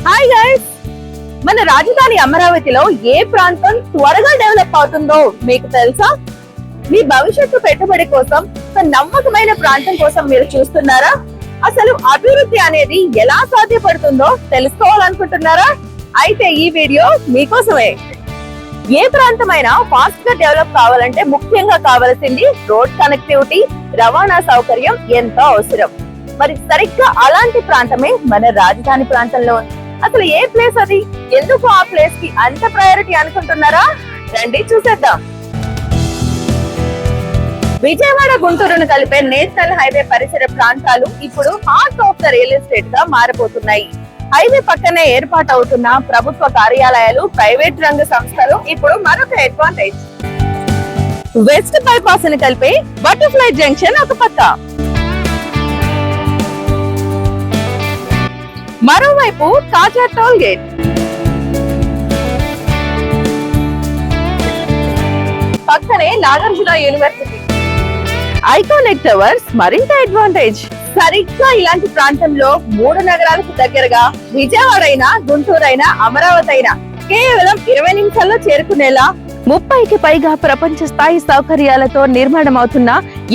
Hi guys, మన రాజధాని అమరావతిలో ఏ ప్రాంతం త్వరగా డెవలప్ అవుతుందో మీకు తెలుసా? మీ భవిష్యత్తు పెట్టుబడి కోసం ఒక నమ్మకమైన ప్రాంతం కోసం మీరు చూస్తున్నారా? అసలు అభివృద్ధి అనేది ఎలా సాధ్యపడుతుందో తెలుసుకోవాలనుకుంటున్నారా? అయితే ఈ వీడియో మీకోసమే. ఏ ప్రాంతమైనా ఫాస్ట్ గా డెవలప్ కావాలంటే ముఖ్యంగా కావాల్సింది రోడ్ కనెక్టివిటీ, రవాణా సౌకర్యం ఎంతో అవసరం. మరి సరిగ్గా అలాంటి ప్రాంతమే మన రాజధాని ప్రాంతంలో ఉంది. అసలు ఏ ప్లేస్ అది? ఎందుకు ఆ ప్లేస్ కి అంత ప్రయారిటీ అనుకుంటున్నారా? రండి చూసేద్దాం. విజయవాడ గుంటూరును కలిపే నేషనల్ హైవే పరిసర ప్రాంతాలు ఇప్పుడు heart of the real estate గా మారిపోతున్నాయి. హైవే పక్కనే ఏర్పాటు అవుతున్న ప్రభుత్వ కార్యాలయాలు, ప్రైవేట్ రంగ సంస్థలు ఇప్పుడు మరొక అడ్వాంటేజ్. వెస్ట్ బైపాస్ ని కలిపే బటర్ఫ్లై జంక్షన్ ఒక పక్క, మరోవైపు తాజా టోల్ గేట్, పక్కనే నాగార్జున యూనివర్సిటీ, ఐకానిక్ టవర్స్ మరింత అడ్వాంటేజ్. సరిగ్గా ఇలాంటి ప్రాంతంలో 3 నగరాలకు దగ్గరగా విజయవాడ అయినా, గుంటూరు అయినా, అమరావతి అయినా కేవలం 20 నిమిషాల్లో చేరుకునేలా 30కి పైగా ప్రపంచ స్థాయి సౌకర్యాలతో నిర్మాణం అవుతున్న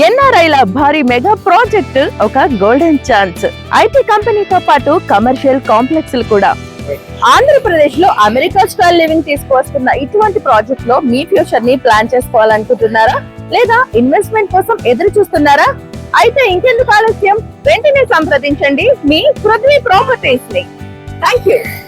ఎన్ఆర్ఐల భారీ మెగా ప్రాజెక్ట్ ఒక గోల్డెన్ ఛాన్స్. ఐటీ కంపెనీతో పాటు కమర్షియల్ కాంప్లెక్స్ కూడా. ఆంధ్రప్రదేశ్ లో అమెరికా స్టైల్ లివింగ్ తీసుకువస్తున్న ఇటువంటి ప్రాజెక్ట్ లో మీ ఫ్యూచర్ ని ప్లాన్ చేసుకోవాలనుకుంటున్నారా? లేదా ఇన్వెస్ట్మెంట్ కోసం ఎదురు చూస్తున్నారా? అయితే ఇంకెందుకు ఆలస్యం, వెంటనే సంప్రదించండి మీ పృథ్వీ ప్రాపర్టీస్ ని. Thank you.